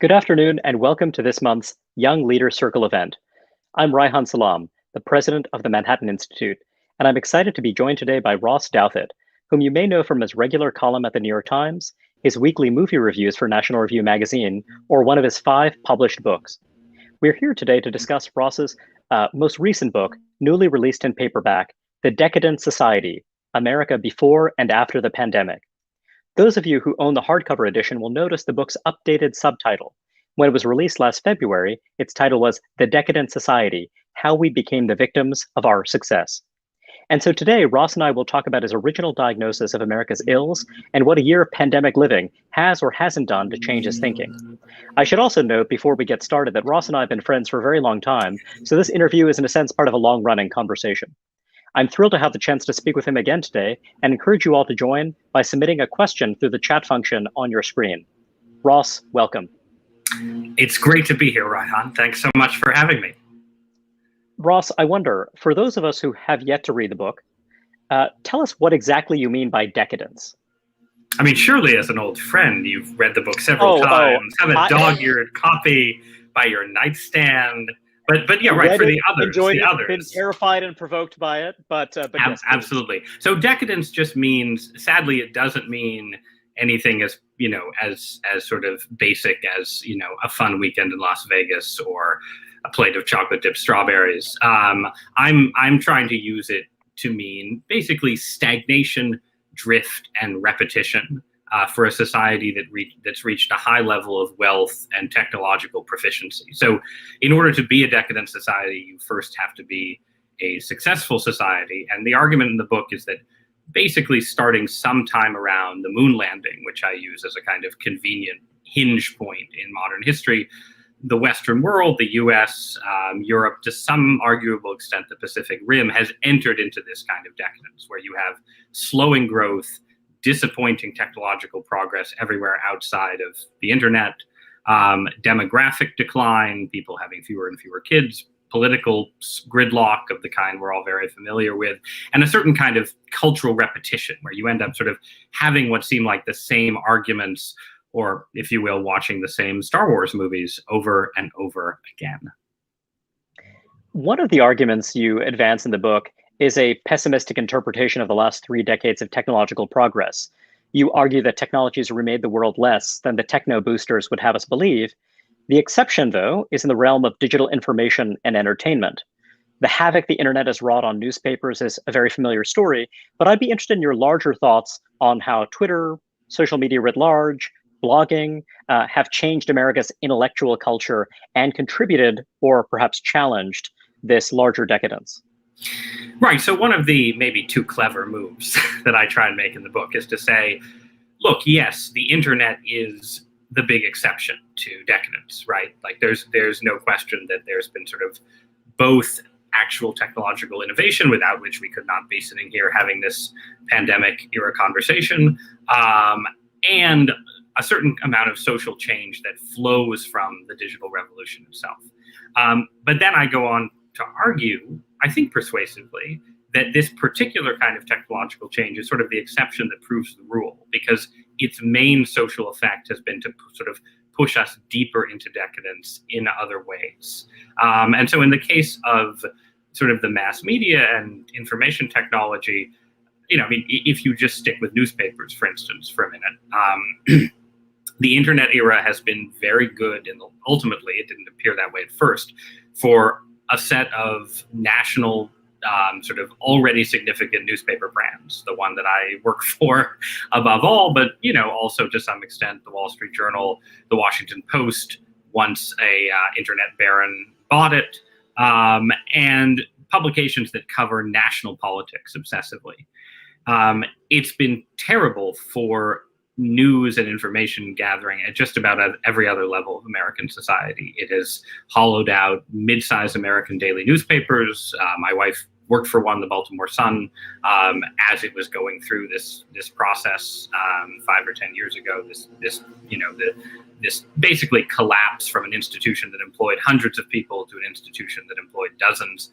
Good afternoon, and welcome to this month's Young Leader Circle event. I'm Reihan Salam, the president of the Manhattan Institute, and I'm excited to be joined today by Ross Douthat, whom you may know from his regular column at the New York Times, his weekly movie reviews for National Review magazine, or one of his 5 published books. We're here today to discuss Ross's most recent book, newly released in paperback, The Decadent Society, America Before and After the Pandemic. Those of you who own the hardcover edition will notice the book's updated subtitle. When it was released last February, its title was The Decadent Society, How We Became the Victims of Our Success. And so today, Ross and I will talk about his original diagnosis of America's ills and what a year of pandemic living has or hasn't done to change his thinking. I should also note before we get started that Ross and I have been friends for a very long time, so this interview is in a sense part of a long-running conversation. I'm thrilled to have the chance to speak with him again today and encourage you all to join by submitting a question through the chat function on your screen. Ross, welcome. It's great to be here, Reihan. Thanks so much for having me. Ross, I wonder, for those of us who have yet to read the book, tell us what exactly you mean by decadence. I mean, surely as an old friend, you've read the book several times, have a dog-eared copy by your nightstand. But yeah, right, for the others. Enjoyed it, been terrified and provoked by it, but yes, absolutely. So decadence just means, sadly, it doesn't mean anything as, as sort of basic as, a fun weekend in Las Vegas or a plate of chocolate dipped strawberries. I'm trying to use it to mean basically stagnation, drift, and repetition. For a society that's reached a high level of wealth and technological proficiency. So in order to be a decadent society, you first have to be a successful society. And the argument in the book is that basically starting sometime around the moon landing, which I use as a kind of convenient hinge point in modern history, the Western world, the US, Europe, to some arguable extent, the Pacific Rim, has entered into this kind of decadence where you have slowing growth, disappointing technological progress everywhere outside of the internet, demographic decline, people having fewer and fewer kids, political gridlock of the kind we're all very familiar with, and a certain kind of cultural repetition where you end up sort of having what seem like the same arguments, or if you will, watching the same Star Wars movies over and over again. One of the arguments you advance in the book is a pessimistic interpretation of the last 3 decades of technological progress. You argue that technologies remade the world less than the techno boosters would have us believe. The exception, though, is in the realm of digital information and entertainment. The havoc the internet has wrought on newspapers is a very familiar story, but I'd be interested in your larger thoughts on how Twitter, social media writ large, blogging have changed America's intellectual culture and contributed, or perhaps challenged, this larger decadence. Right. So one of the maybe too clever moves that I try and make in the book is to say, look, yes, the internet is the big exception to decadence, right? Like there's no question that there's been sort of both actual technological innovation, without which we could not be sitting here having this pandemic era conversation, and a certain amount of social change that flows from the digital revolution itself. But then I go on to argue, I think persuasively, that this particular kind of technological change is sort of the exception that proves the rule, because its main social effect has been to sort of push us deeper into decadence in other ways. And so in the case of sort of the mass media and information technology, I mean, if you just stick with newspapers, for instance, for a minute, the internet era has been very good, and ultimately it didn't appear that way at first, for a set of national sort of already significant newspaper brands, the one that I work for above all, but, also to some extent, the Wall Street Journal, the Washington Post, once a internet baron bought it, and publications that cover national politics obsessively. It's been terrible for news and information gathering at just about every other level of American society. It has hollowed out mid-sized American daily newspapers. My wife worked for one, the Baltimore Sun, as it was going through this process 5 or 10 years ago. This basically collapse from an institution that employed hundreds of people to an institution that employed dozens.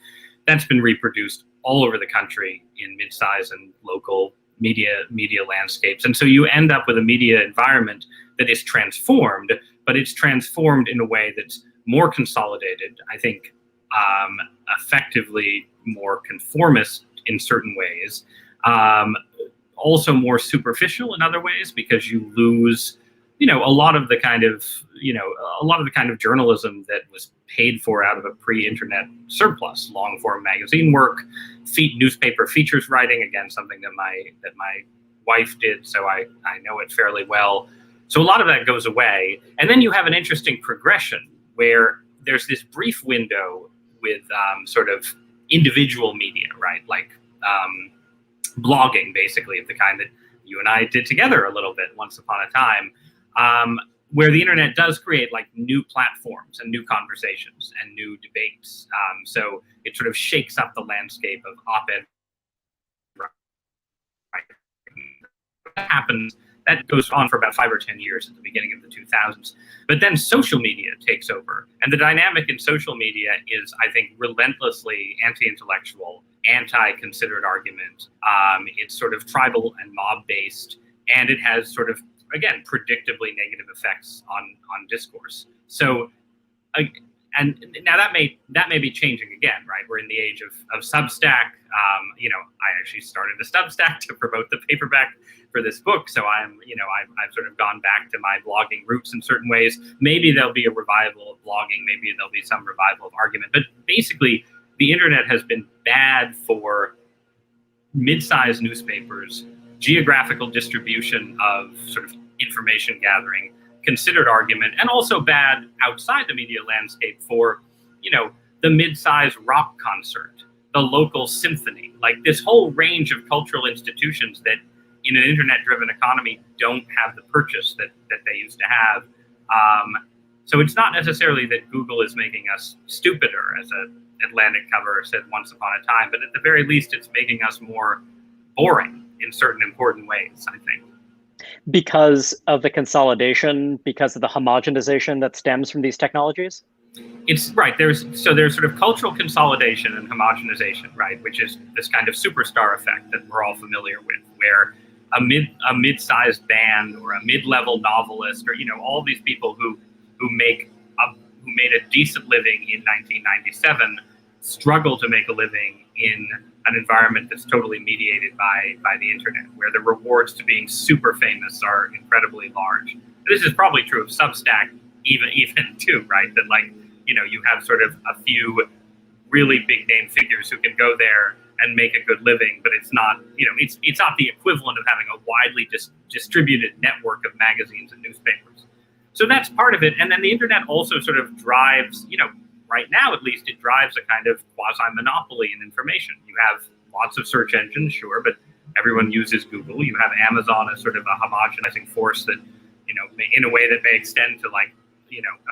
That's been reproduced all over the country in mid-size and local media landscapes. And so you end up with a media environment that is transformed but it's transformed in a way that's more consolidated, I think, effectively more conformist in certain ways, also more superficial in other ways, because you lose, a lot of the kind of, journalism that was paid for out of a pre-internet surplus, long form magazine work, newspaper features writing, again, something that my wife did, so I know it fairly well. So a lot of that goes away. And then you have an interesting progression where there's this brief window with sort of individual media, right? Like blogging, basically, of the kind that you and I did together a little bit once upon a time, where the internet does create like new platforms and new conversations and new debates. So it sort of shakes up the landscape of op-ed. That happens. That goes on for about 5 or 10 years at the beginning of the 2000s. But then social media takes over. And the dynamic in social media is, I think, relentlessly anti-intellectual, anti-considered argument. It's sort of tribal and mob-based. And it has sort of, again, predictably negative effects on discourse. So, and now that may be changing again, right? We're in the age of Substack. I actually started a Substack to promote the paperback for this book. So I've sort of gone back to my blogging roots in certain ways. Maybe there'll be a revival of blogging. Maybe there'll be some revival of argument. But basically, the internet has been bad for mid-sized newspapers, geographical distribution of sort of information gathering, considered argument, and also bad outside the media landscape for, the mid-sized rock concert, the local symphony, like this whole range of cultural institutions that in an internet-driven economy don't have the purchase that they used to have. So it's not necessarily that Google is making us stupider, as an Atlantic cover said once upon a time, but at the very least, it's making us more boring in certain important ways, I think. Because of the consolidation, because of the homogenization that stems from these technologies? It's right. There's sort of cultural consolidation and homogenization, right, which is this kind of superstar effect that we're all familiar with, where a mid-sized band or a mid-level novelist, or all these people who made a decent living in 1997 struggle to make a living in an environment that's totally mediated by the internet, where the rewards to being super famous are incredibly large. This is probably true of Substack even too, right? That you have sort of a few really big name figures who can go there and make a good living, but it's not, it's not the equivalent of having a widely distributed network of magazines and newspapers. So that's part of it. And then the internet also sort of drives, right now at least, it drives a kind of quasi-monopoly in information. You have lots of search engines, sure, but everyone uses Google. You have Amazon as sort of a homogenizing force that, in a way that may extend to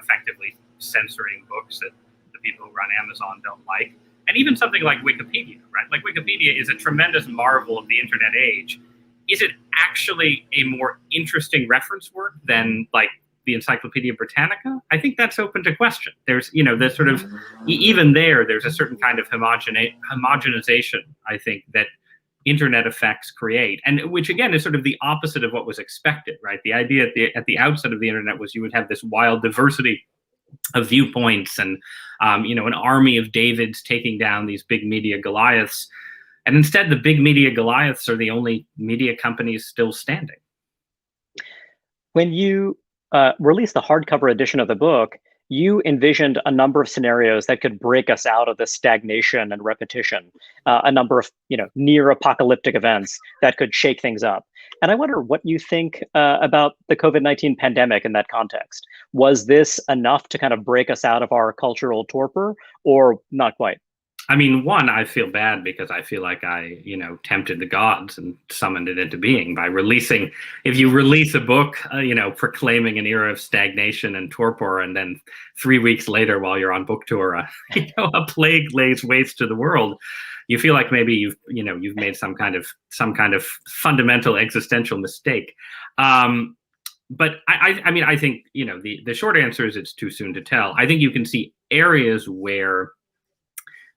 effectively censoring books that the people who run Amazon don't like. And even something like Wikipedia, right? Like Wikipedia is a tremendous marvel of the internet age. Is it actually a more interesting reference work than the Encyclopedia Britannica? I think that's open to question. There's, there's sort of, even there's a certain kind of homogenization, I think, that internet effects create, and which again is sort of the opposite of what was expected, right? The idea at the outset of the internet was you would have this wild diversity of viewpoints and, an army of Davids taking down these big media Goliaths. And instead, the big media Goliaths are the only media companies still standing. When you released the hardcover edition of the book, you envisioned a number of scenarios that could break us out of the stagnation and repetition, a number of near apocalyptic events that could shake things up. And I wonder what you think about the COVID-19 pandemic in that context. Was this enough to kind of break us out of our cultural torpor, or not quite? I mean, one, I feel bad because I feel like I, tempted the gods and summoned it into being by releasing. If you release a book, proclaiming an era of stagnation and torpor, and then 3 weeks later, while you're on book tour, a plague lays waste to the world, you feel like maybe you've made some kind of fundamental existential mistake. But I think the short answer is it's too soon to tell. I think you can see areas where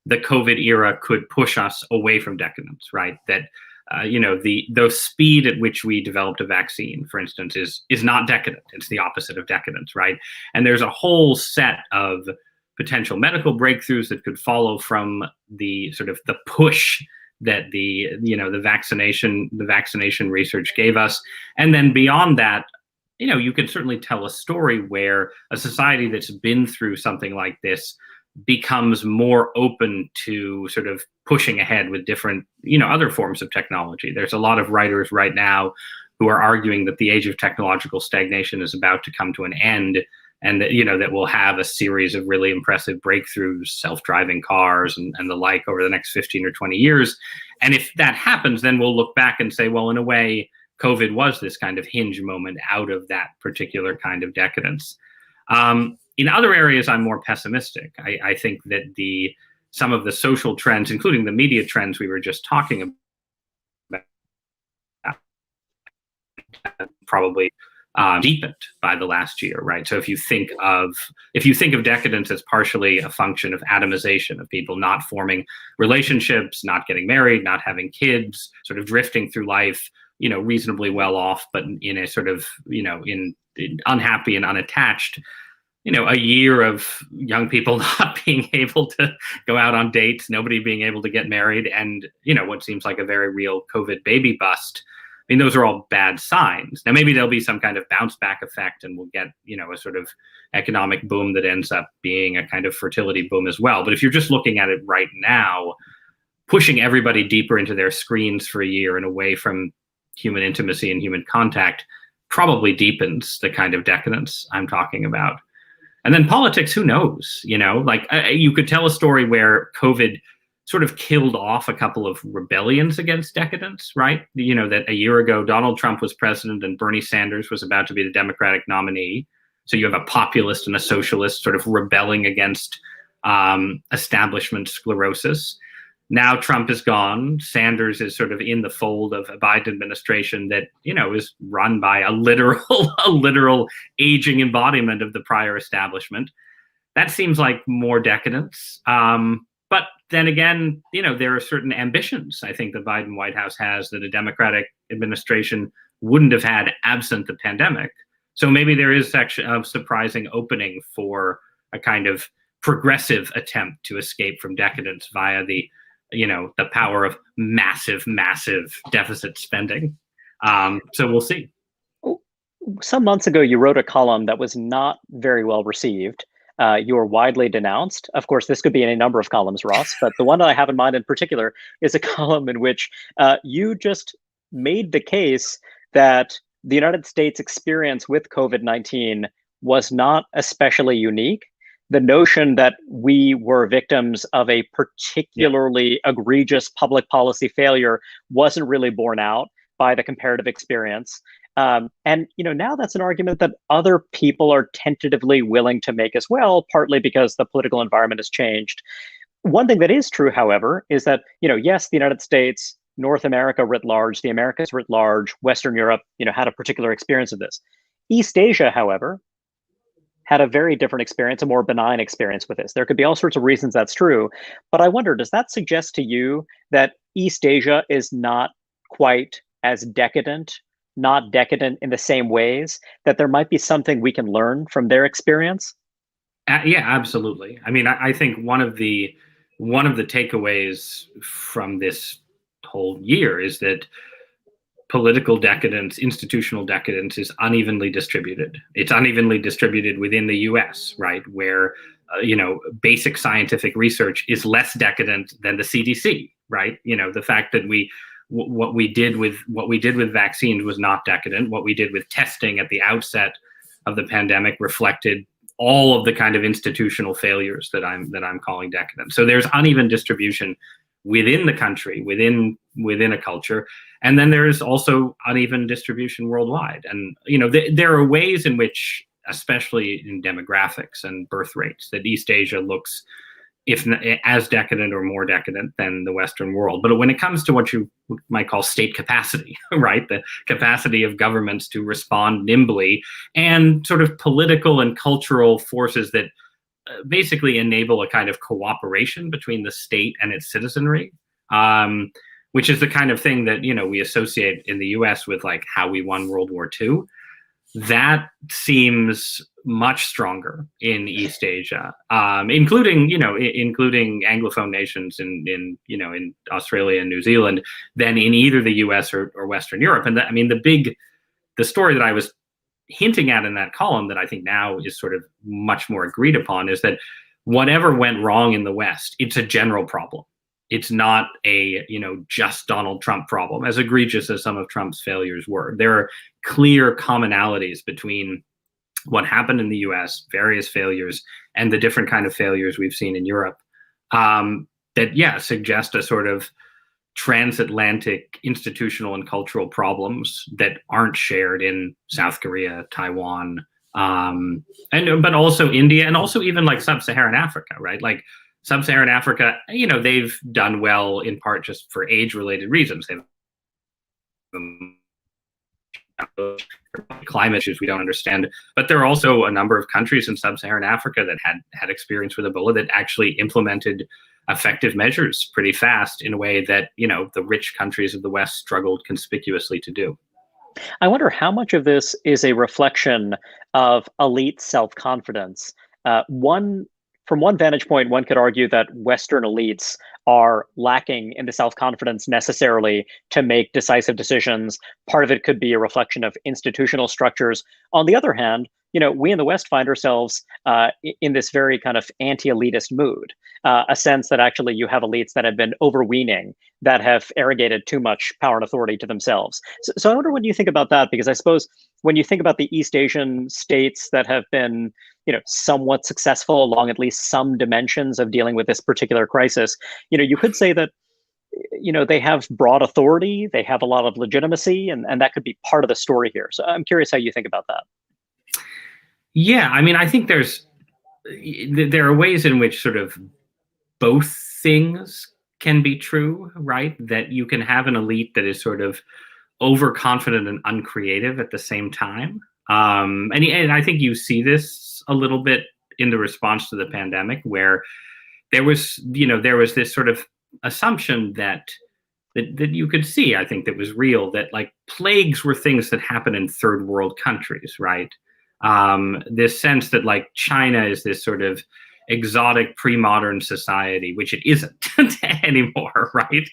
the COVID era could push us away from decadence, right? That the speed at which we developed a vaccine, for instance, is not decadent. It's the opposite of decadence, right? And there's a whole set of potential medical breakthroughs that could follow from the sort of the push that the vaccination research gave us. And then beyond that, you can certainly tell a story where a society that's been through something like this becomes more open to sort of pushing ahead with different, other forms of technology. There's a lot of writers right now who are arguing that the age of technological stagnation is about to come to an end, and that, that we'll have a series of really impressive breakthroughs, self-driving cars and the like over the next 15 or 20 years. And if that happens, then we'll look back and say, well, in a way, COVID was this kind of hinge moment out of that particular kind of decadence. In other areas, I'm more pessimistic. I think that some of the social trends, including the media trends we were just talking about, probably deepened by the last year, right? So if you think of decadence as partially a function of atomization, of people not forming relationships, not getting married, not having kids, sort of drifting through life, reasonably well off, but in a sort of, in unhappy and unattached, a year of young people not being able to go out on dates, nobody being able to get married, and, what seems like a very real COVID baby bust. I mean, those are all bad signs. Now, maybe there'll be some kind of bounce back effect and we'll get, a sort of economic boom that ends up being a kind of fertility boom as well. But if you're just looking at it right now, pushing everybody deeper into their screens for a year and away from human intimacy and human contact probably deepens the kind of decadence I'm talking about. And then politics, who knows? You could tell a story where COVID sort of killed off a couple of rebellions against decadence, right? That a year ago, Donald Trump was president and Bernie Sanders was about to be the Democratic nominee. So you have a populist and a socialist sort of rebelling against establishment sclerosis. Now Trump is gone. Sanders is sort of in the fold of a Biden administration that, is run by a literal aging embodiment of the prior establishment. That seems like more decadence. But then again, there are certain ambitions I think the Biden White House has that a Democratic administration wouldn't have had absent the pandemic. So maybe there is actually a surprising opening for a kind of progressive attempt to escape from decadence via the power of massive deficit spending. So we'll see. Some months ago, you wrote a column that was not very well received. You were widely denounced. Of course, this could be any number of columns, Ross, but the one that I have in mind in particular is a column in which you just made the case that the United States experience with COVID-19 was not especially unique. The notion that we were victims of a particularly egregious public policy failure wasn't really borne out by the comparative experience. And now that's an argument that other people are tentatively willing to make as well, partly because the political environment has changed. One thing that is true, however, is that, yes, the United States, North America writ large, the Americas writ large, Western Europe, had a particular experience of this. East Asia, however, had a very different experience, a more benign experience with this. There could be all sorts of reasons that's true. But I wonder, does that suggest to you that East Asia is not quite as decadent, not decadent in the same ways, that there might be something we can learn from their experience? Yeah, absolutely. I mean, I think one of the takeaways from this whole year is that political decadence, institutional decadence is unevenly distributed. It's unevenly distributed within the US, right? Where, basic scientific research is less decadent than the CDC, right? The fact that what we did with vaccines was not decadent. What we did with testing at the outset of the pandemic reflected all of the kind of institutional failures that I'm calling decadent. So there's uneven distribution within the country, within a culture. And then there's also uneven distribution worldwide. And, there are ways in which, especially in demographics and birth rates, that East Asia looks as decadent or more decadent than the Western world. But when it comes to what you might call state capacity, right, the capacity of governments to respond nimbly, and sort of political and cultural forces that basically enable a kind of cooperation between the state and its citizenry, which is the kind of thing that, we associate in the US with like how we won World War II. That seems much stronger in East Asia, including Anglophone nations in Australia and New Zealand, than in either the U.S. or Western Europe. And the story that I was hinting at in that column that I think now is sort of much more agreed upon is that whatever went wrong in the West, it's a general problem. It's not a, just Donald Trump problem, as egregious as some of Trump's failures were. There are clear commonalities between what happened in the US, various failures, and the different kind of failures we've seen in Europe that suggest a sort of transatlantic institutional and cultural problems that aren't shared in South Korea, Taiwan, but also India, and also even like sub-Saharan Africa, right? Like Sub-Saharan Africa, they've done well in part just for age-related reasons. They've climate issues we don't understand, but there are also a number of countries in Sub-Saharan Africa that had experience with Ebola that actually implemented effective measures pretty fast in a way that the rich countries of the West struggled conspicuously to do. I wonder how much of this is a reflection of elite self-confidence. From one vantage point, one could argue that Western elites are lacking in the self-confidence necessarily to make decisive decisions. Part of it could be a reflection of institutional structures. On the other hand, we in the West find ourselves in this very kind of anti-elitist mood, a sense that actually you have elites that have been overweening, that have arrogated too much power and authority to themselves. So I wonder what you think about that, because I suppose when you think about the East Asian states that have been somewhat successful along at least some dimensions of dealing with this particular crisis, you could say that they have broad authority, they have a lot of legitimacy, and that could be part of the story here. So I'm curious how you think about that. Yeah, I mean, I think there are ways in which sort of both things can be true, right? That you can have an elite that is sort of overconfident and uncreative at the same time. And I think you see this a little bit in the response to the pandemic, where there was this sort of assumption that you could see, I think, that was real, that like plagues were things that happen in third world countries, right? This sense that like China is this sort of exotic pre-modern society, which it isn't anymore, right?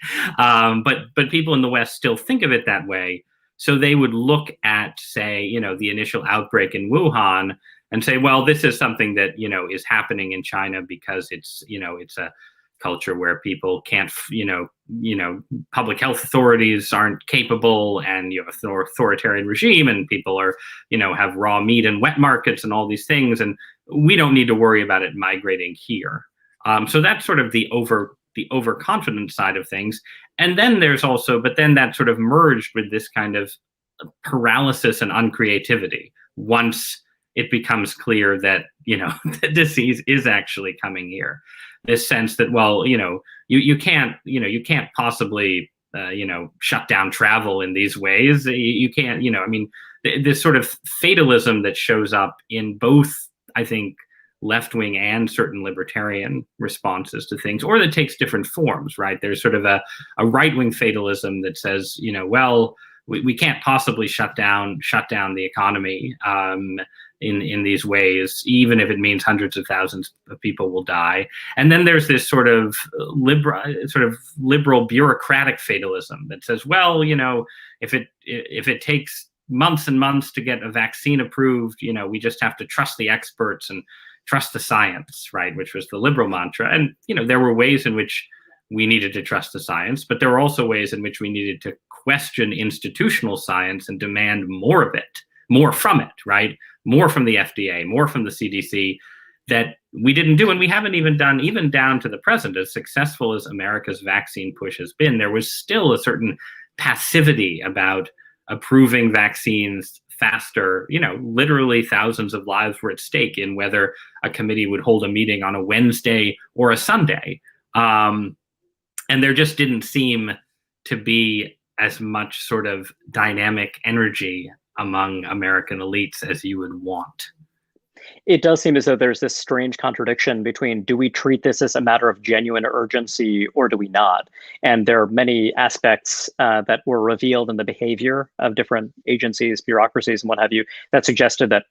But people in the West still think of it that way. So they would look at, say, the initial outbreak in Wuhan and say, well, this is something that, is happening in China because it's a culture where people can't, public health authorities aren't capable, and you have an authoritarian regime, and people are, have raw meat and wet markets and all these things, and we don't need to worry about it migrating here. So that's sort of the overconfident side of things. And then but then that sort of merged with this kind of paralysis and uncreativity once it becomes clear that, the disease is actually coming here. This sense that, well, you can't possibly, shut down travel in these ways. You can't, this sort of fatalism that shows up in both, I think, left-wing and certain libertarian responses to things, or that takes different forms, right? There's sort of a right-wing fatalism that says, well, we can't possibly shut down the economy in these ways, even if it means hundreds of thousands of people will die. And then there's this sort of liberal bureaucratic fatalism that says, well, if it takes months and months to get a vaccine approved, we just have to trust the experts and trust the science, right? Which was the liberal mantra. And, there were ways in which we needed to trust the science, but there were also ways in which we needed to question institutional science and demand more of it, more from it, right? More from the FDA, more from the CDC, that we didn't do. And we haven't even done, even down to the present, as successful as America's vaccine push has been, there was still a certain passivity about approving vaccines faster. Literally thousands of lives were at stake in whether a committee would hold a meeting on a Wednesday or a Sunday. And there just didn't seem to be as much sort of dynamic energy among American elites as you would want. It does seem as though there's this strange contradiction between do we treat this as a matter of genuine urgency or do we not? And there are many aspects that were revealed in the behavior of different agencies, bureaucracies, and what have you that suggested that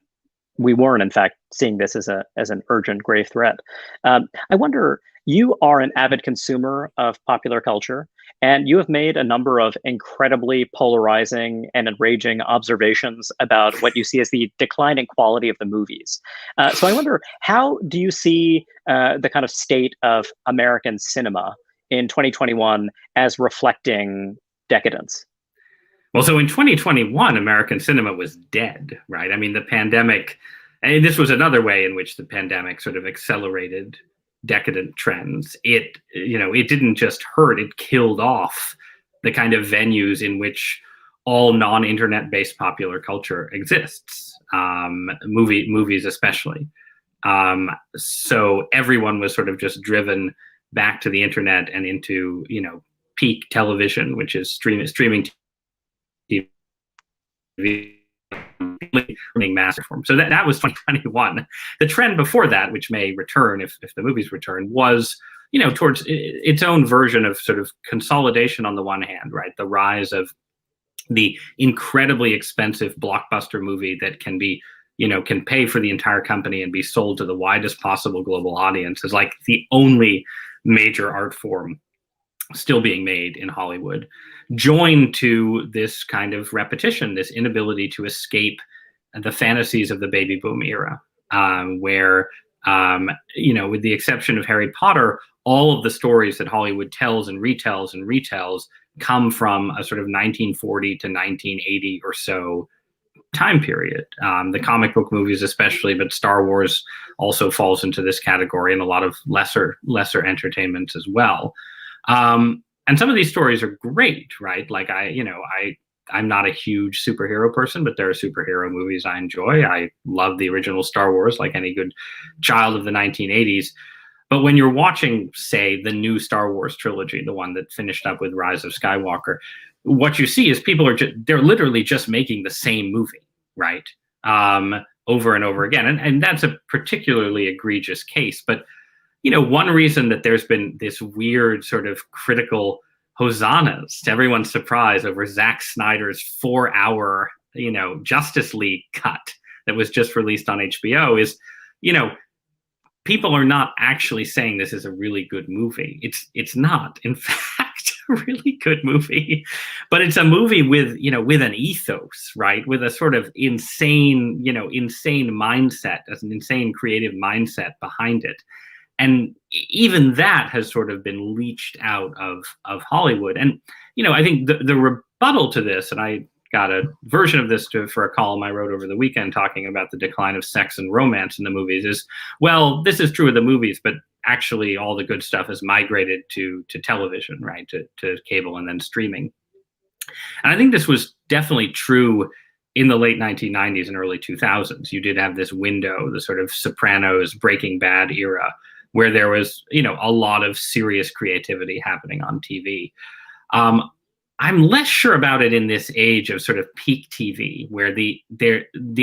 we weren't, in fact, seeing this as an urgent, grave threat. I wonder, you are an avid consumer of popular culture, and you have made a number of incredibly polarizing and enraging observations about what you see as the declining quality of the movies. So I wonder, how do you see the kind of state of American cinema in 2021 as reflecting decadence? Well, so in 2021, American cinema was dead, right? I mean, the pandemic, and this was another way in which the pandemic sort of accelerated decadent trends. It didn't just hurt, it killed off the kind of venues in which all non-internet based popular culture exists, movies especially. So everyone was sort of just driven back to the internet and into, peak television, which is streaming TV mass form. So that was 2021. The trend before that, which may return if the movies return, was towards its own version of sort of consolidation on the one hand, right? The rise of the incredibly expensive blockbuster movie that can be can pay for the entire company and be sold to the widest possible global audience is like the only major art form still being made in Hollywood, joined to this kind of repetition, this inability to escape the fantasies of the baby boom era, where, with the exception of Harry Potter, all of the stories that Hollywood tells and retells come from a sort of 1940 to 1980 or so time period. The comic book movies especially, but Star Wars also falls into this category, and a lot of lesser entertainments as well. And some of these stories are great, right? Like I'm not a huge superhero person, but there are superhero movies I enjoy. I love the original Star Wars, like any good child of the 1980s. But when you're watching, say, the new Star Wars trilogy, the one that finished up with Rise of Skywalker, what you see is people they're literally just making the same movie, right? Over and over again. And that's a particularly egregious case. But one reason that there's been this weird sort of critical hosannas to everyone's surprise over Zack Snyder's 4-hour, Justice League cut that was just released on HBO is, people are not actually saying this is a really good movie. It's not, in fact, a really good movie, but it's a movie with an ethos, right? With a sort of insane mindset, as an insane creative mindset behind it. And even that has sort of been leached out of Hollywood. And, I think the rebuttal to this, and I got a version of this for a column I wrote over the weekend talking about the decline of sex and romance in the movies is, well, this is true of the movies, but actually all the good stuff has migrated to television, right? To cable and then streaming. And I think this was definitely true in the late 1990s and early 2000s. You did have this window, the sort of Sopranos, Breaking Bad era, where there was, a lot of serious creativity happening on TV. I'm less sure about it in this age of sort of peak TV, where the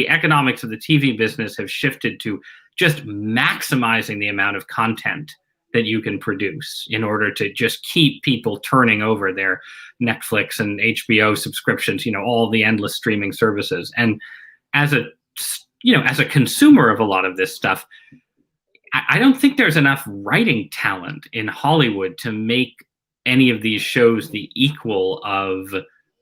economics of the TV business have shifted to just maximizing the amount of content that you can produce in order to just keep people turning over their Netflix and HBO subscriptions, all the endless streaming services. And as a consumer of a lot of this stuff, I don't think there's enough writing talent in Hollywood to make any of these shows the equal of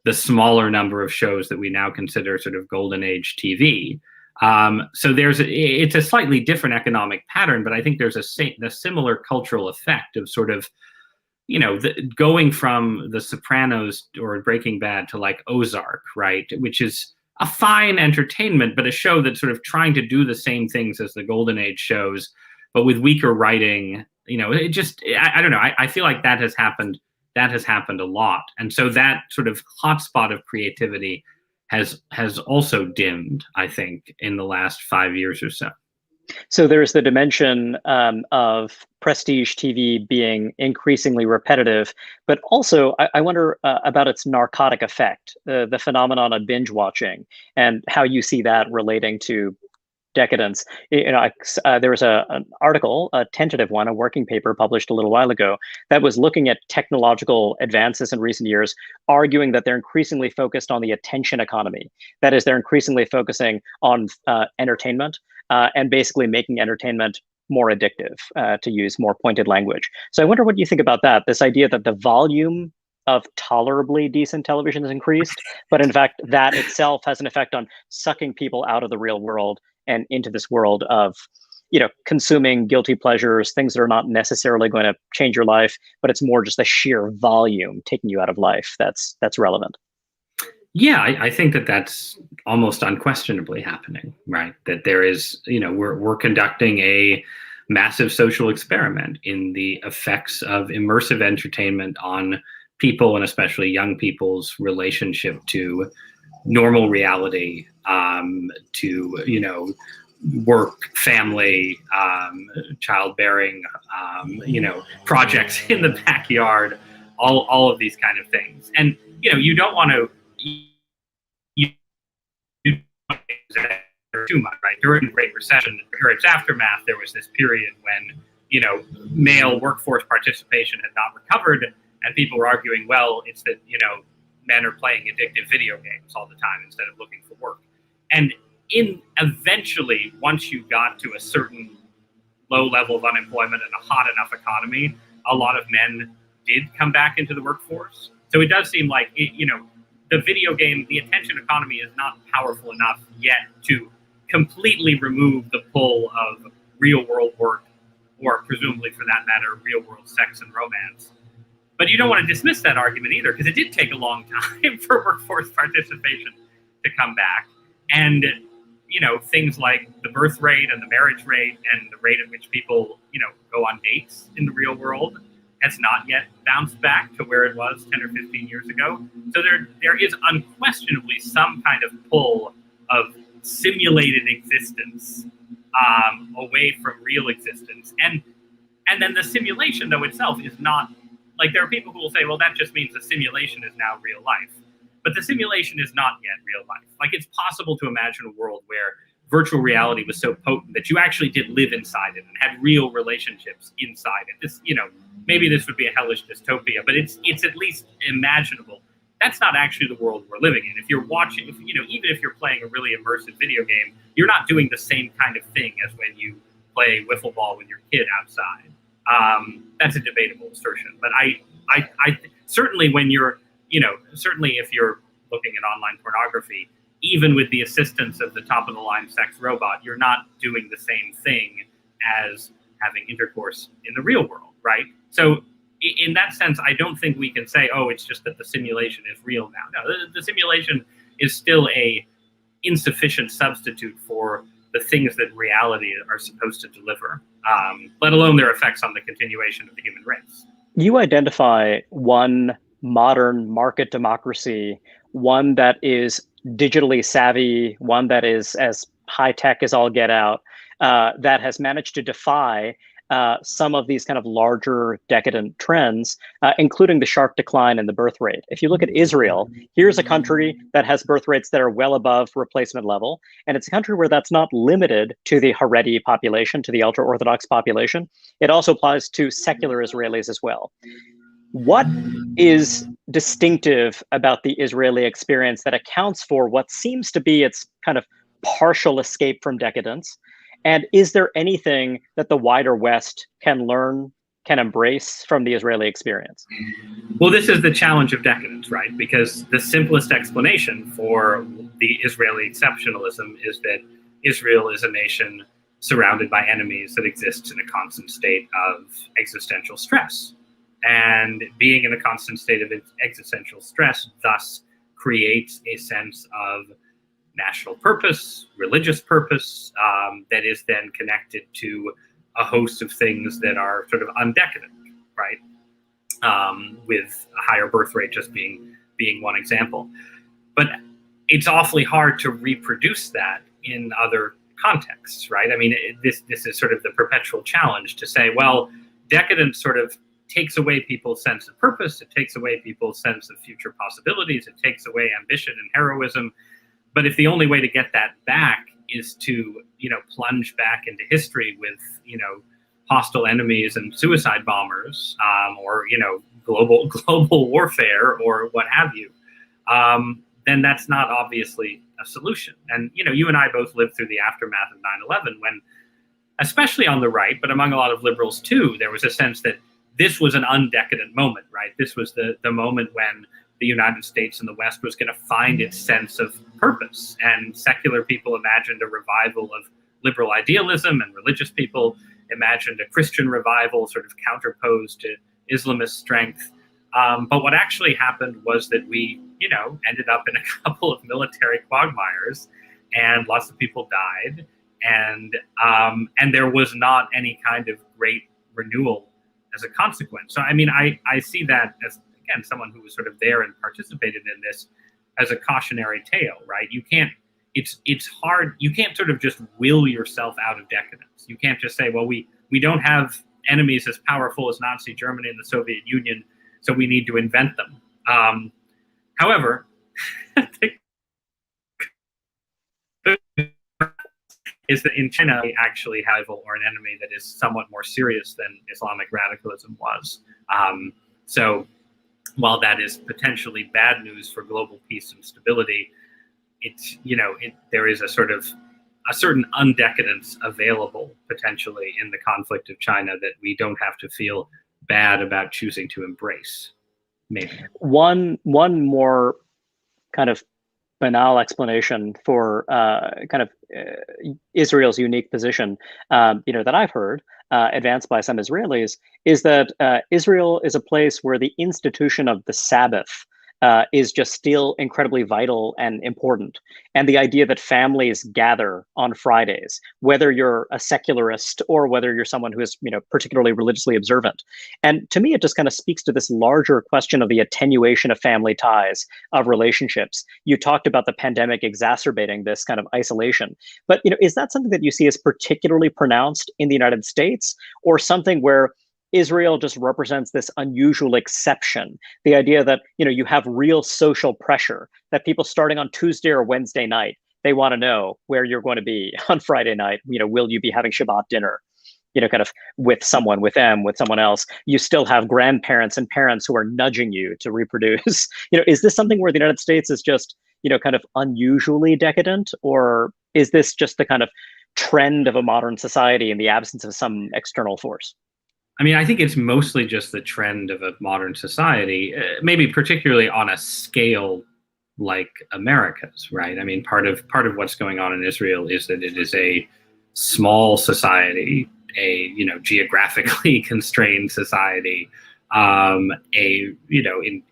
the smaller number of shows that we now consider sort of golden age TV. So it's a slightly different economic pattern, but I think there's a similar cultural effect of sort of, going from The Sopranos or Breaking Bad to like Ozark, right? Which is a fine entertainment, but a show that's sort of trying to do the same things as the golden age shows, but with weaker writing. I don't know. I feel like that has happened a lot. And so that sort of hotspot of creativity has also dimmed, I think, in the last 5 years or so. So there's the dimension of prestige TV being increasingly repetitive, but also I wonder about its narcotic effect, the phenomenon of binge watching, and how you see that relating to decadence. There was an article, a tentative one, a working paper published a little while ago that was looking at technological advances in recent years, arguing that they're increasingly focused on the attention economy. That is, they're increasingly focusing on entertainment and basically making entertainment more addictive, to use more pointed language. So I wonder what you think about that, this idea that the volume of tolerably decent television has increased, but in fact, that itself has an effect on sucking people out of the real world and into this world of, consuming guilty pleasures, things that are not necessarily going to change your life, but it's more just the sheer volume taking you out of life that's relevant. Yeah, I think that that's almost unquestionably happening, right? That there is, we're conducting a massive social experiment in the effects of immersive entertainment on people, and especially young people's relationship to normal reality, to work, family, childbearing, projects in the backyard, all of these kind of things. And you don't want to too much, right? During the Great Recession or its aftermath, there was this period when male workforce participation had not recovered, and people were arguing, well, it's that men are playing addictive video games all the time instead of looking for work. And eventually, once you got to a certain low level of unemployment and a hot enough economy, a lot of men did come back into the workforce. So it does seem like the video game, the attention economy is not powerful enough yet to completely remove the pull of real world work, or presumably for that matter, real world sex and romance. But you don't want to dismiss that argument either, because it did take a long time for workforce participation to come back. And, things like the birth rate and the marriage rate and the rate at which people, go on dates in the real world has not yet bounced back to where it was 10 or 15 years ago. So there is unquestionably some kind of pull of simulated existence away from real existence. And then the simulation, though, itself is not, like, there are people who will say, well, that just means the simulation is now real life. But the simulation is not yet real life. Like, it's possible to imagine a world where virtual reality was so potent that you actually did live inside it and had real relationships inside it. This, maybe this would be a hellish dystopia, but it's at least imaginable. That's not actually the world we're living in. If you're watching, even if you're playing a really immersive video game, you're not doing the same kind of thing as when you play wiffle ball with your kid outside. That's a debatable assertion, but I certainly when you're, certainly if you're looking at online pornography, even with the assistance of the top of the line sex robot, you're not doing the same thing as having intercourse in the real world, right? So in that sense, I don't think we can say, oh, it's just that the simulation is real now. No, the simulation is still a insufficient substitute for the things that reality are supposed to deliver, let alone their effects on the continuation of the human race. You identify one modern market democracy, one that is digitally savvy, one that is as high tech as all get out, that has managed to defy some of these kind of larger decadent trends, including the sharp decline in the birth rate. If you look at Israel, here's a country that has birth rates that are well above replacement level. And it's a country where that's not limited to the Haredi population, to the ultra-Orthodox population. It also applies to secular Israelis as well. What is distinctive about the Israeli experience that accounts for what seems to be its kind of partial escape from decadence? And is there anything that the wider West can learn, can embrace from the Israeli experience? Well, this is the challenge of decadence, right? Because the simplest explanation for the Israeli exceptionalism is that Israel is a nation surrounded by enemies that exists in a constant state of existential stress. And being in a constant state of existential stress thus creates a sense of national purpose, religious purpose, that is then connected to a host of things that are sort of undecadent, right? With a higher birth rate just being one example. But it's awfully hard to reproduce that in other contexts, right? I mean, this is sort of the perpetual challenge to say, well, decadence sort of takes away people's sense of purpose. It takes away people's sense of future possibilities. It takes away ambition and heroism. But if the only way to get that back is to, plunge back into history with, hostile enemies and suicide bombers, or, global warfare or what have you, then that's not obviously a solution. And, you and I both lived through the aftermath of 9/11 when, especially on the right, but among a lot of liberals too, there was a sense that this was an undecadent moment, right? This was the moment when the United States and the West was going to find its sense of purpose. And secular people imagined a revival of liberal idealism, and religious people imagined a Christian revival sort of counterposed to Islamist strength. But what actually happened was that we, ended up in a couple of military quagmires, and lots of people died. And there was not any kind of great renewal as a consequence. So, I mean, I see that as, again, someone who was sort of there and participated in this, as a cautionary tale, right? You can't, it's hard, you can't sort of just will yourself out of decadence. You can't just say, well, we don't have enemies as powerful as Nazi Germany and the Soviet Union, so we need to invent them. However, is that in China we actually have or an enemy that is somewhat more serious than Islamic radicalism was. So while that is potentially bad news for global peace and stability, it's, there is a certain undecadence available potentially in the conflict of China that we don't have to feel bad about choosing to embrace. Maybe one more kind of banal explanation for Israel's unique position, that I've heard advanced by some Israelis, is that Israel is a place where the institution of the Sabbath is just still incredibly vital and important. And the idea that families gather on Fridays, whether you're a secularist or whether you're someone who is, particularly religiously observant. And to me, it just kind of speaks to this larger question of the attenuation of family ties, of relationships. You talked about the pandemic exacerbating this kind of isolation. But, is that something that you see as particularly pronounced in the United States, or something where Israel just represents this unusual exception? The idea that, you have real social pressure, that people starting on Tuesday or Wednesday night, they want to know where you're going to be on Friday night. Will you be having Shabbat dinner, kind of with someone, with them, with someone else? You still have grandparents and parents who are nudging you to reproduce. Is this something where the United States is just, kind of unusually decadent, or is this just the kind of trend of a modern society in the absence of some external force? I mean, I think it's mostly just the trend of a modern society, maybe particularly on a scale like America's, right? I mean, part of what's going on in Israel is that it is a small society, a geographically constrained society, in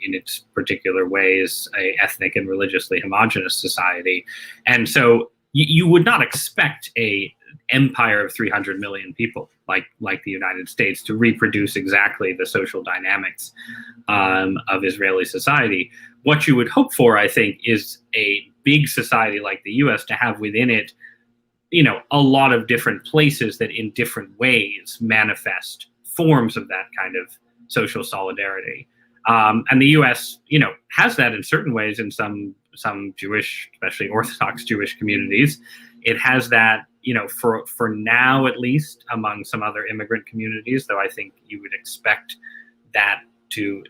its particular ways, a ethnic and religiously homogenous society, and so you would not expect a empire of 300 million people like the United States to reproduce exactly the social dynamics of Israeli society. What you would hope for, I think, is a big society like the US to have within it, a lot of different places that in different ways manifest forms of that kind of social solidarity. And the US, has that in certain ways in some Jewish, especially Orthodox Jewish communities. It has that, for now at least, among some other immigrant communities, though I think you would expect that to,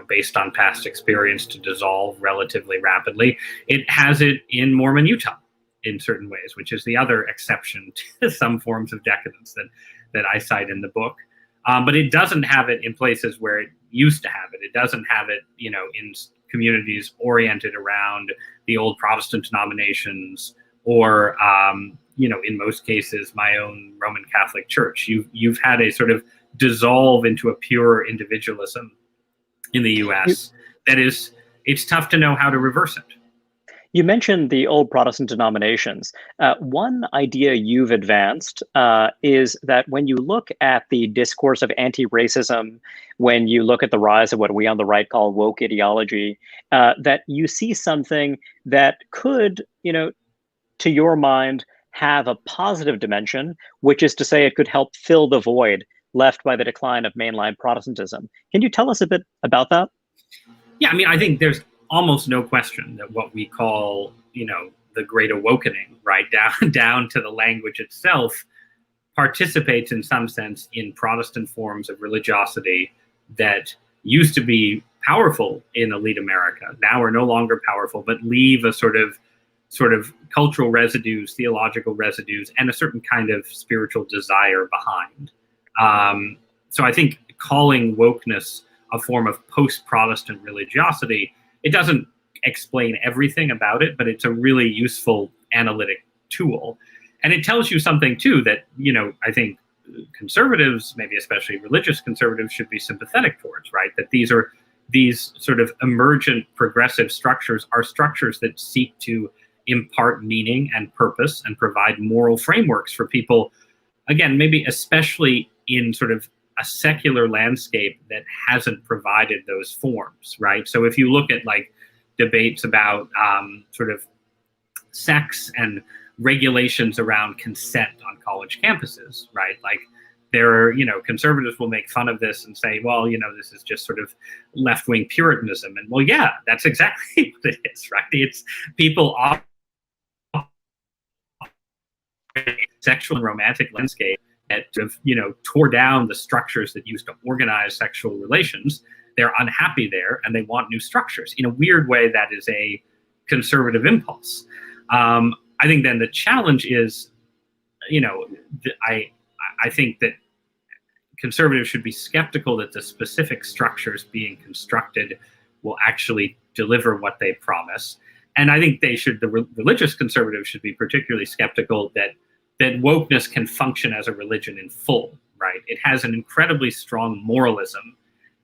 based on past experience, to dissolve relatively rapidly. It has it in Mormon Utah in certain ways, which is the other exception to some forms of decadence that I cite in the book. But it doesn't have it in places where it used to have it. It doesn't have it, in communities oriented around the old Protestant denominations, or, in most cases, my own Roman Catholic Church. You've had a sort of dissolve into a pure individualism in the U.S. It's tough to know how to reverse it. You mentioned the old Protestant denominations. One idea you've advanced is that when you look at the discourse of anti-racism, when you look at the rise of what we on the right call woke ideology, that you see something that could, to your mind, have a positive dimension, which is to say it could help fill the void left by the decline of mainline Protestantism. Can you tell us a bit about that? Yeah, I mean, I think there's almost no question that what we call, the the Great Awakening, right, down to the language itself, participates in some sense in Protestant forms of religiosity that used to be powerful in elite America, now are no longer powerful, but leave a sort of cultural residues, theological residues, and a certain kind of spiritual desire behind. So I think calling wokeness a form of post-Protestant religiosity, it doesn't explain everything about it, but it's a really useful analytic tool. And it tells you something too that, I think conservatives, maybe especially religious conservatives, should be sympathetic towards, right? That these sort of emergent progressive structures are structures that seek to impart meaning and purpose and provide moral frameworks for people, again, maybe especially in sort of a secular landscape that hasn't provided those forms, right? So if you look at like debates about sort of sex and regulations around consent on college campuses, right? Like there are, conservatives will make fun of this and say, well, this is just sort of left-wing Puritanism. And well, yeah, that's exactly what it is, right? It's people off sexual and romantic landscape that sort of, tore down the structures that used to organize sexual relations. They're unhappy there and they want new structures. In a weird way, that is a conservative impulse. I think then the challenge is, I think that conservatives should be skeptical that the specific structures being constructed will actually deliver what they promise. And I think the religious conservatives should be particularly skeptical that wokeness can function as a religion in full, right? It has an incredibly strong moralism,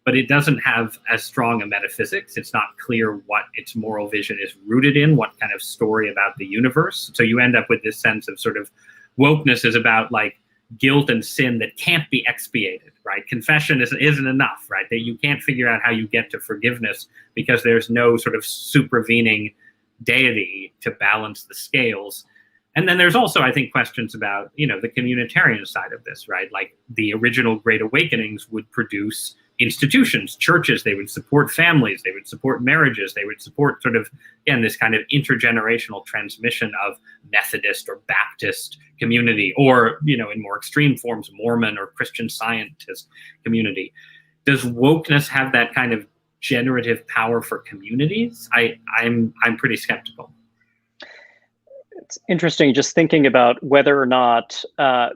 but it doesn't have as strong a metaphysics. It's not clear what its moral vision is rooted in, what kind of story about the universe. So you end up with this sense of sort of wokeness is about like guilt and sin that can't be expiated, right? Confession isn't enough, right? That you can't figure out how you get to forgiveness because there's no sort of supervening deity to balance the scales. And then there's also, I think, questions about, the communitarian side of this, right? Like the original Great Awakenings would produce institutions, churches, they would support families, they would support marriages, they would support sort of, again, this kind of intergenerational transmission of Methodist or Baptist community, or, in more extreme forms, Mormon or Christian Scientist community. Does wokeness have that kind of generative power for communities? I'm pretty skeptical. It's interesting just thinking about whether or not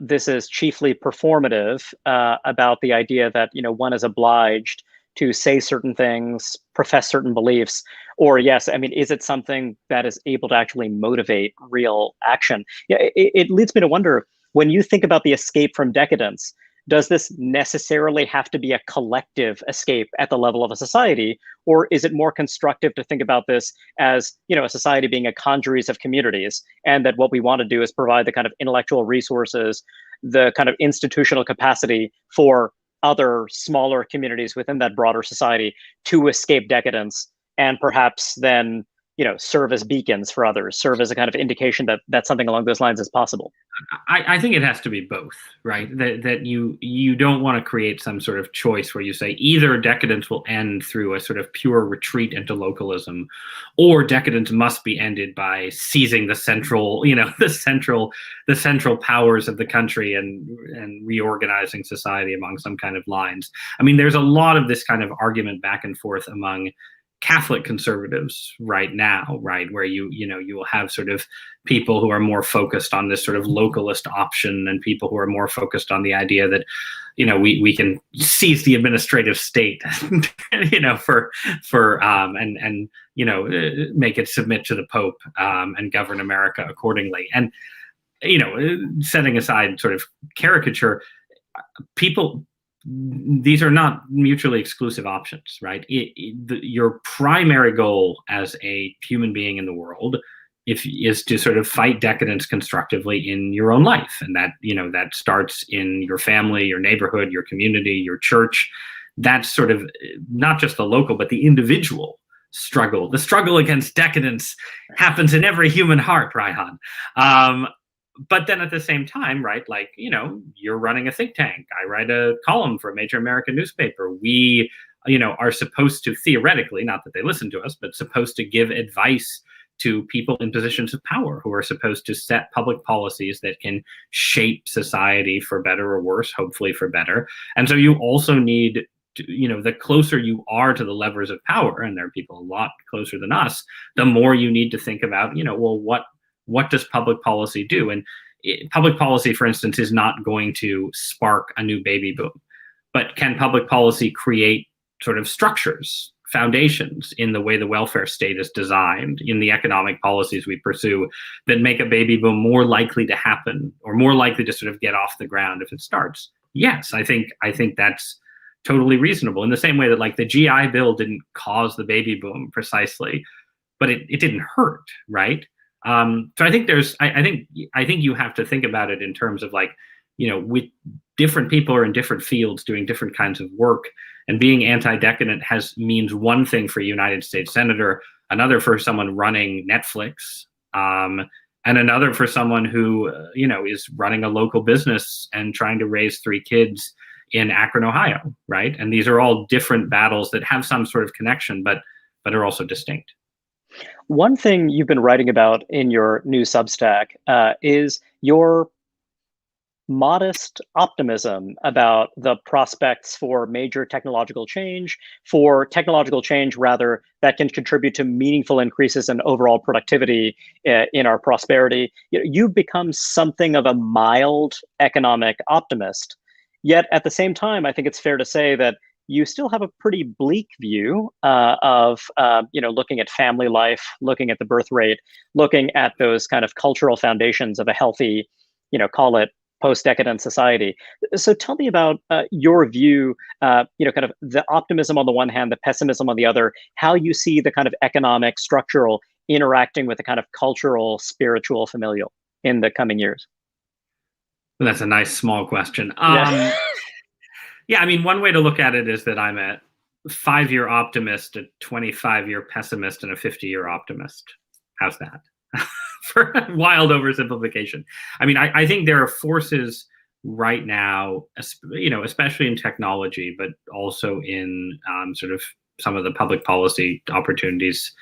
this is chiefly performative, about the idea that, one is obliged to say certain things, profess certain beliefs, or yes, is it something that is able to actually motivate real action? Yeah, it leads me to wonder, when you think about the escape from decadence, does this necessarily have to be a collective escape at the level of a society, or is it more constructive to think about this as, a society being a congeries of communities, and that what we want to do is provide the kind of intellectual resources, the kind of institutional capacity for other smaller communities within that broader society to escape decadence, and perhaps then, serve as beacons for others, serve as a kind of indication that something along those lines is possible? I think it has to be both, right? That you don't want to create some sort of choice where you say either decadence will end through a sort of pure retreat into localism, or decadence must be ended by seizing the central, the central powers of the country and reorganizing society along some kind of lines. There's a lot of this kind of argument back and forth among Catholic conservatives right now, right, where you will have sort of people who are more focused on this sort of localist option, and people who are more focused on the idea that we can seize the administrative state, for make it submit to the Pope, and govern America accordingly. And setting aside sort of caricature, these are not mutually exclusive options, right? Your primary goal as a human being in the world is to sort of fight decadence constructively in your own life. And that starts in your family, your neighborhood, your community, your church. That's sort of not just the local, but the individual struggle. The struggle against decadence happens in every human heart, Reihan. But then at the same time, right, like, you're running a think tank. I write a column for a major American newspaper. We, are supposed to theoretically, not that they listen to us, but supposed to give advice to people in positions of power who are supposed to set public policies that can shape society for better or worse, hopefully for better. And so you also need the closer you are to the levers of power, and there are people a lot closer than us, the more you need to think about, well, what does public policy do? And public policy, for instance, is not going to spark a new baby boom, but can public policy create sort of structures, foundations in the way the welfare state is designed, in the economic policies we pursue, that make a baby boom more likely to happen, or more likely to sort of get off the ground if it starts? Yes, I think that's totally reasonable. In the same way that, like, the GI Bill didn't cause the baby boom precisely, but it didn't hurt, right? So I think I think you have to think about it in terms of, like, with different people are in different fields doing different kinds of work, and being anti-decadent means one thing for a United States senator, another for someone running Netflix, and another for someone who is running a local business and trying to raise 3 kids in Akron, Ohio, right? And these are all different battles that have some sort of connection, but are also distinct. One thing you've been writing about in your new Substack is your modest optimism about the prospects for major technological change, rather, that can contribute to meaningful increases in overall productivity in our prosperity. You've become something of a mild economic optimist. Yet at the same time, I think it's fair to say that you still have a pretty bleak view of looking at family life, looking at the birth rate, looking at those kind of cultural foundations of a healthy, call it post-decadent society. So tell me about your view, kind of the optimism on the one hand, the pessimism on the other, how you see the kind of economic, structural interacting with the kind of cultural, spiritual, familial in the coming years. Well, that's a nice small question. Yeah. Yeah, I mean, one way to look at it is that I'm a 5-year optimist, a 25-year pessimist, and a 50-year optimist. How's that? For wild oversimplification. I mean, I think there are forces right now, especially in technology, but also in sort of some of the public policy opportunities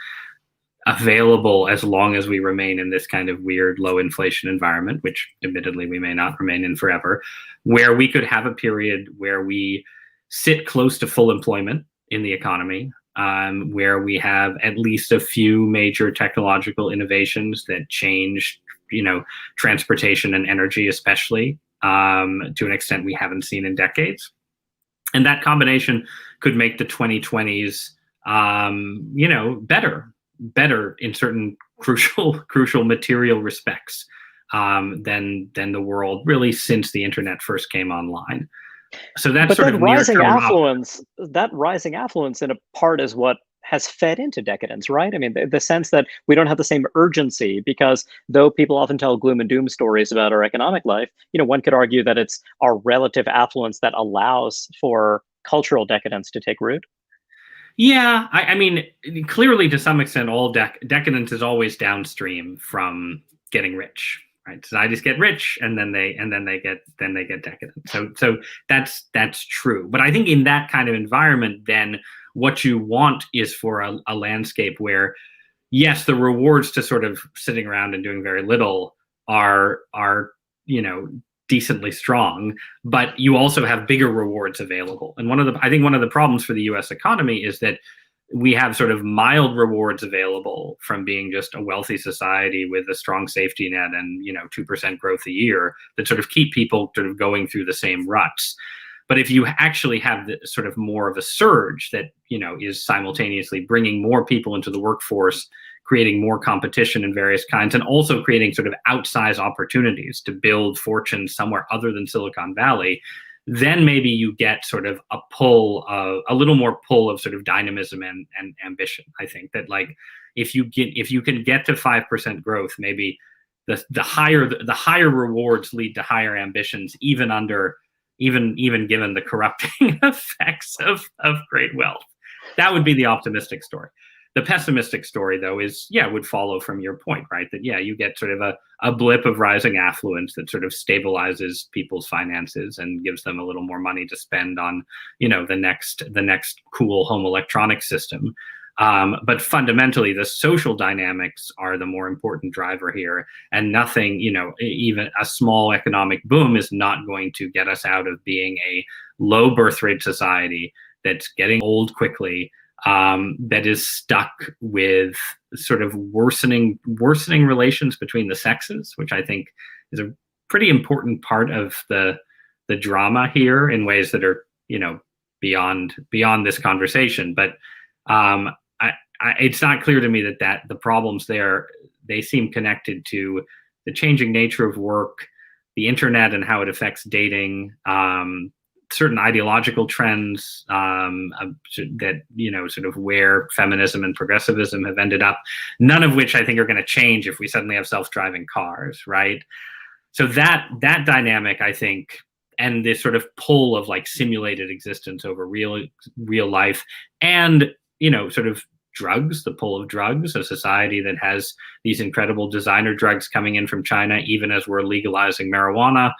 available as long as we remain in this kind of weird low inflation environment, which admittedly we may not remain in forever, where we could have a period where we sit close to full employment in the economy, where we have at least a few major technological innovations that change, transportation and energy, especially to an extent we haven't seen in decades. And that combination could make the 2020s, better in certain crucial material respects than the world really since the internet first came online. So that's but sort that of rising affluence. that rising affluence in a part is what has fed into decadence, right? I mean, the sense that we don't have the same urgency, because though people often tell gloom and doom stories about our economic life, one could argue that it's our relative affluence that allows for cultural decadence to take root. Yeah, I mean, clearly to some extent, all decadence is always downstream from getting rich, right? Societies get rich, and then they get decadent. So that's true. But I think in that kind of environment, then what you want is for a landscape where, yes, the rewards to sort of sitting around and doing very little are decently strong, but you also have bigger rewards available. And I think one of the problems for the US economy is that we have sort of mild rewards available from being just a wealthy society with a strong safety net and 2% growth a year that sort of keep people sort of going through the same ruts. But if you actually have the sort of more of a surge that is simultaneously bringing more people into the workforce, creating more competition in various kinds, and also creating sort of outsized opportunities to build fortunes somewhere other than Silicon Valley, then maybe you get sort of a little more pull of sort of dynamism and ambition. I think that, like, if you can get to 5% growth, maybe the higher rewards lead to higher ambitions, even given the corrupting effects of great wealth. That would be the optimistic story. The pessimistic story, though, would follow from your point, right? That, you get sort of a blip of rising affluence that sort of stabilizes people's finances and gives them a little more money to spend on, the next cool home electronic system. But fundamentally, the social dynamics are the more important driver here. And nothing, even a small economic boom is not going to get us out of being a low birth rate society that's getting old quickly, that is stuck with sort of worsening relations between the sexes, which I think is a pretty important part of the drama here in ways that are beyond this conversation. But it's not clear to me that the problems there, they seem connected to the changing nature of work, the internet and how it affects dating, certain ideological trends that sort of where feminism and progressivism have ended up, none of which I think are going to change if we suddenly have self-driving cars, right? So that dynamic, I think, and this sort of pull of like simulated existence over real life, and sort of drugs, the pull of drugs, a society that has these incredible designer drugs coming in from China, even as we're legalizing marijuana.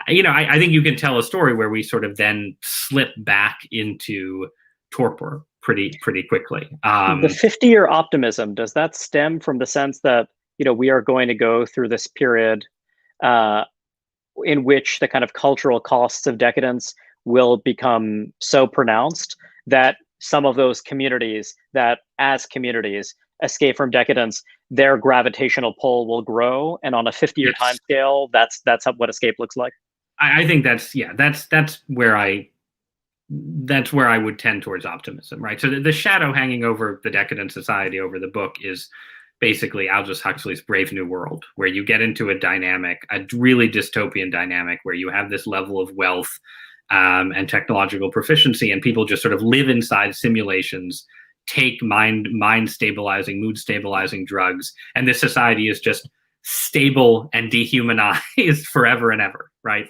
I think you can tell a story where we sort of then slip back into torpor pretty quickly. The 50-year optimism, does that stem from the sense that we are going to go through this period in which the kind of cultural costs of decadence will become so pronounced that some of those communities that as communities escape from decadence, their gravitational pull will grow, and on a 50-year time scale, that's what escape looks like? I think that's where I would tend towards optimism, right? So the shadow hanging over the Decadent Society, over the book, is basically Aldous Huxley's Brave New World, where you get into a really dystopian dynamic, where you have this level of wealth and technological proficiency, and people just sort of live inside simulations, take mind stabilizing, mood stabilizing drugs, and this society is just stable and dehumanized forever and ever, right?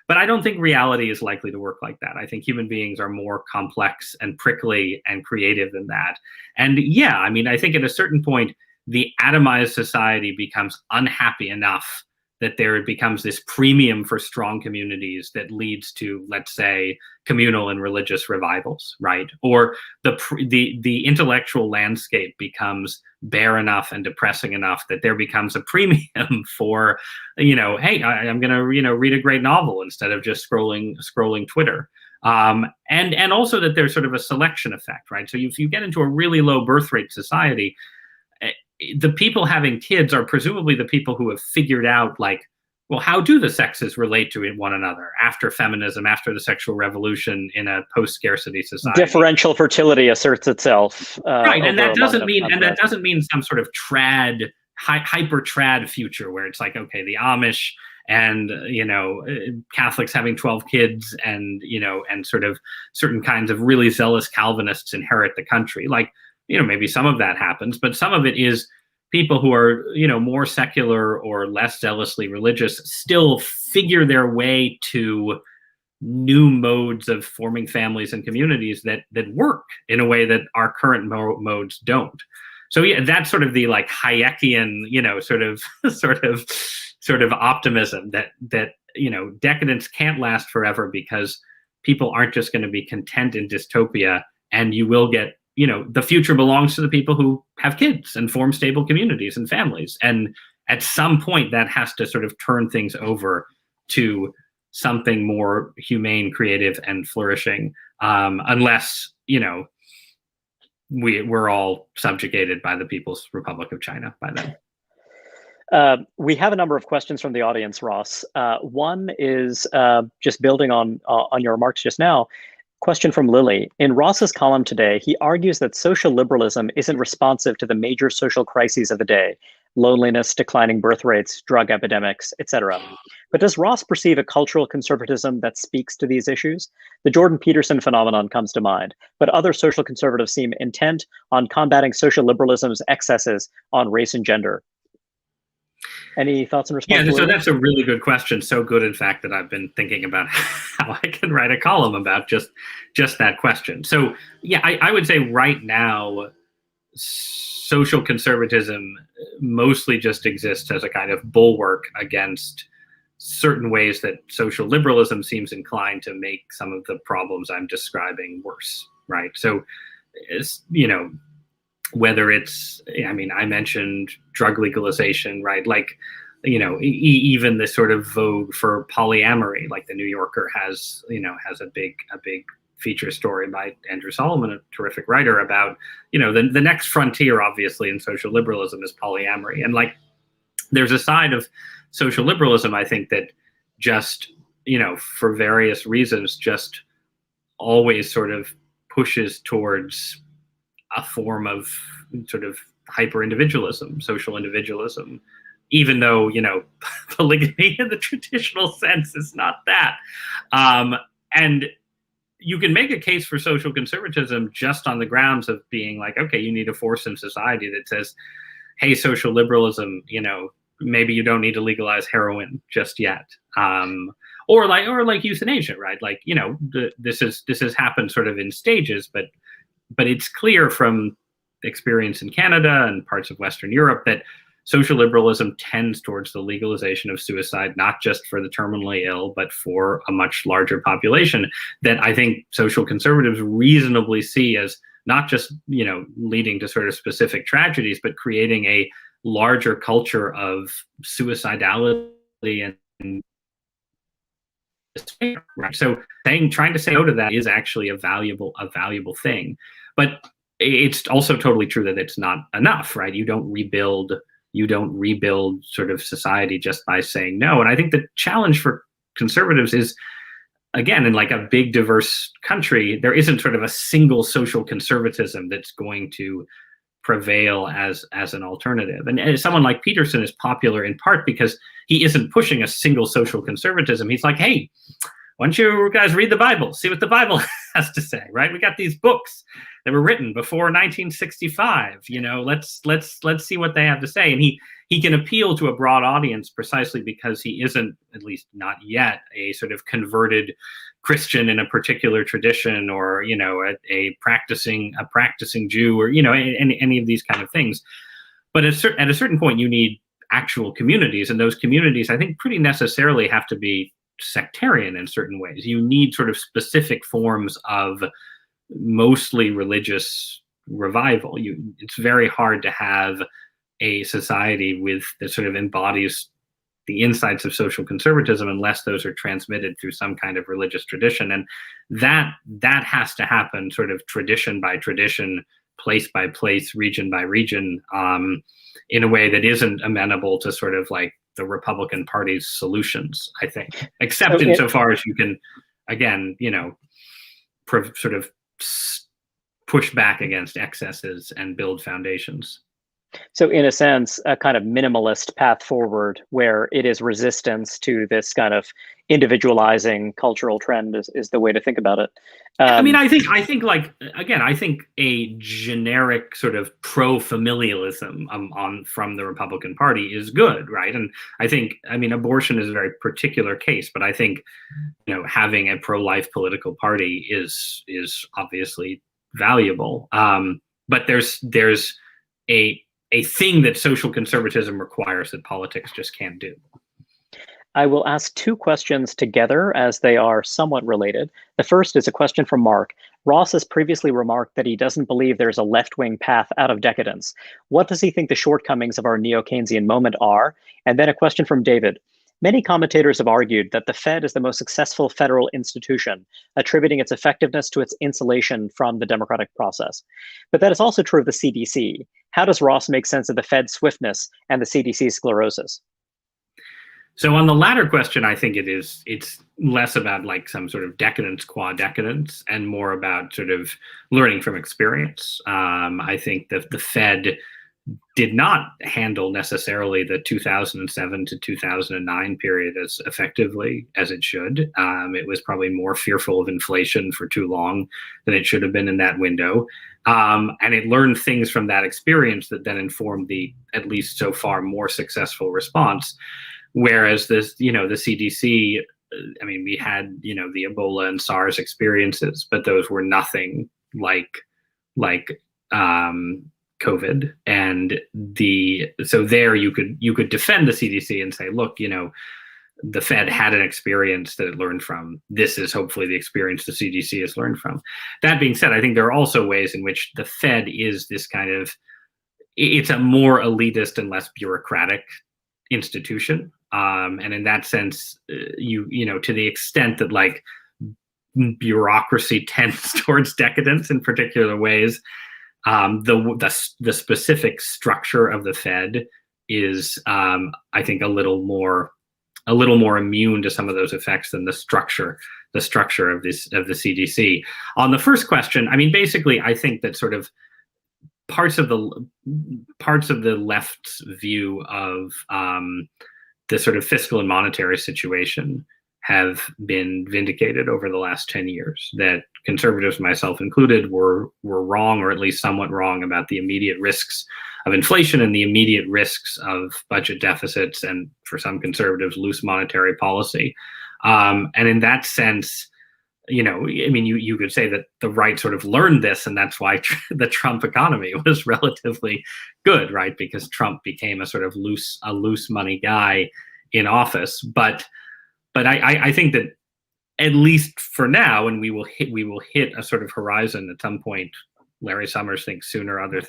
But I don't think reality is likely to work like that. I think human beings are more complex and prickly and creative than that. And yeah, I mean, I think at a certain point, the atomized society becomes unhappy enough that there becomes this premium for strong communities that leads to, let's say, communal and religious revivals, right? Or the intellectual landscape becomes bare enough and depressing enough that there becomes a premium for, hey, I'm going to, read a great novel instead of just scrolling Twitter. And also that there's sort of a selection effect, right? So if you get into a really low birth rate society, the people having kids are presumably the people who have figured out, like, well, how do the sexes relate to one another after feminism, after the sexual revolution in a post-scarcity society? Differential fertility asserts itself, right? And that doesn't mean some sort of hyper trad future where it's like, okay, the Amish and Catholics having 12 kids, and and sort of certain kinds of really zealous Calvinists inherit the country. Like, maybe some of that happens, but some of it is people who are, more secular or less zealously religious still figure their way to new modes of forming families and communities that work in a way that our current modes don't. So yeah, that's sort of the like Hayekian, sort of optimism that decadence can't last forever, because people aren't just going to be content in dystopia, and you will get, the future belongs to the people who have kids and form stable communities and families. And at some point that has to sort of turn things over to something more humane, creative, and flourishing, unless, we're all subjugated by the People's Republic of China by then. We have a number of questions from the audience, Ross. One is just building on your remarks just now. Question from Lily. In Ross's column today, he argues that social liberalism isn't responsive to the major social crises of the day: loneliness, declining birth rates, drug epidemics, etc. But does Ross perceive a cultural conservatism that speaks to these issues? The Jordan Peterson phenomenon comes to mind, but other social conservatives seem intent on combating social liberalism's excesses on race and gender. Any thoughts and response? Yeah, so that's a really good question. So good, in fact, that I've been thinking about how I can write a column about just that question. So yeah, I would say right now, social conservatism mostly just exists as a kind of bulwark against certain ways that social liberalism seems inclined to make some of the problems I'm describing worse, right? So, whether it's, I mean, I mentioned drug legalization, right? Like, even the sort of vogue for polyamory, like the New Yorker has a big feature story by Andrew Solomon, a terrific writer, about, the next frontier, obviously, in social liberalism is polyamory. And like, there's a side of social liberalism, I think, that just, for various reasons, just always sort of pushes towards a form of sort of hyper individualism, social individualism, even though, polygamy in the traditional sense is not that. And you can make a case for social conservatism just on the grounds of being like, okay, you need a force in society that says, hey, social liberalism, maybe you don't need to legalize heroin just yet. Or like euthanasia, right? Like, this has happened sort of in stages, but it's clear from experience in Canada and parts of Western Europe that social liberalism tends towards the legalization of suicide, not just for the terminally ill, but for a much larger population that I think social conservatives reasonably see as not just, leading to sort of specific tragedies, but creating a larger culture of suicidality and right. So trying to say no to that is actually a valuable thing. But it's also totally true that it's not enough, right? You don't rebuild sort of society just by saying no. And I think the challenge for conservatives is, again, in like a big diverse country, there isn't sort of a single social conservatism that's going to prevail as an alternative. And someone like Peterson is popular in part because he isn't pushing a single social conservatism. He's like, hey, why don't you guys read the Bible, see what the Bible has to say, right? We got these books that were written before 1965. Let's see what they have to say. And he can appeal to a broad audience precisely because he isn't, at least not yet, a sort of converted Christian in a particular tradition, or a practicing Jew, or any of these kind of things. But at a certain point, you need actual communities, and those communities, I think, pretty necessarily have to be sectarian in certain ways. You need sort of specific forms of mostly religious revival. It's very hard to have a society that sort of embodies the insights of social conservatism unless those are transmitted through some kind of religious tradition. And that has to happen sort of tradition by tradition, place by place, region by region, in a way that isn't amenable to sort of like the Republican Party's solutions, I think, except insofar as you can, again, sort of push back against excesses and build foundations. So in a sense, a kind of minimalist path forward where it is resistance to this kind of individualizing cultural trend is the way to think about it. I mean, I think like, again, I think a generic sort of pro-familialism from the Republican Party is good, right? And I think, I mean, abortion is a very particular case, but I think, having a pro-life political party is obviously valuable. But there's a thing that social conservatism requires that politics just can't do. I will ask two questions together as they are somewhat related. The first is a question from Mark. Ross has previously remarked that he doesn't believe there's a left-wing path out of decadence. What does he think the shortcomings of our neo-Keynesian moment are? And then a question from David. Many commentators have argued that the Fed is the most successful federal institution, attributing its effectiveness to its insulation from the democratic process. But that is also true of the CDC. How does Ross make sense of the Fed's swiftness and the CDC's sclerosis? So on the latter question, I think it's less about like some sort of decadence, qua decadence, and more about sort of learning from experience. I think that the Fed did not handle necessarily the 2007 to 2009 period as effectively as it should. It was probably more fearful of inflation for too long than it should have been in that window. And it learned things from that experience that then informed the, at least so far, more successful response. Whereas the CDC, I mean, we had, the Ebola and SARS experiences, but those were nothing like COVID. And so there you could defend the CDC and say, look, the Fed had an experience that it learned from. This is hopefully the experience the CDC has learned from. That being said, I think there are also ways in which the Fed is this kind of, it's a more elitist and less bureaucratic institution. And in that sense, you know, to the extent that like bureaucracy tends towards decadence in particular ways, the specific structure of the Fed is, I think, a little more immune to some of those effects than the structure of the CDC. On the first question, I mean, basically, I think that sort of parts of the left's view of the sort of fiscal and monetary situation have been vindicated over the last 10 years, that conservatives, myself included, were wrong, or at least somewhat wrong, about the immediate risks of inflation and the immediate risks of budget deficits, and for some conservatives, loose monetary policy. And in that sense, you know, I mean, you could say that the right sort of learned this, and that's why the Trump economy was relatively good, right? Because Trump became a sort of loose money guy in office. But I think that at least for now, and we will hit a sort of horizon at some point. Larry Summers thinks sooner, others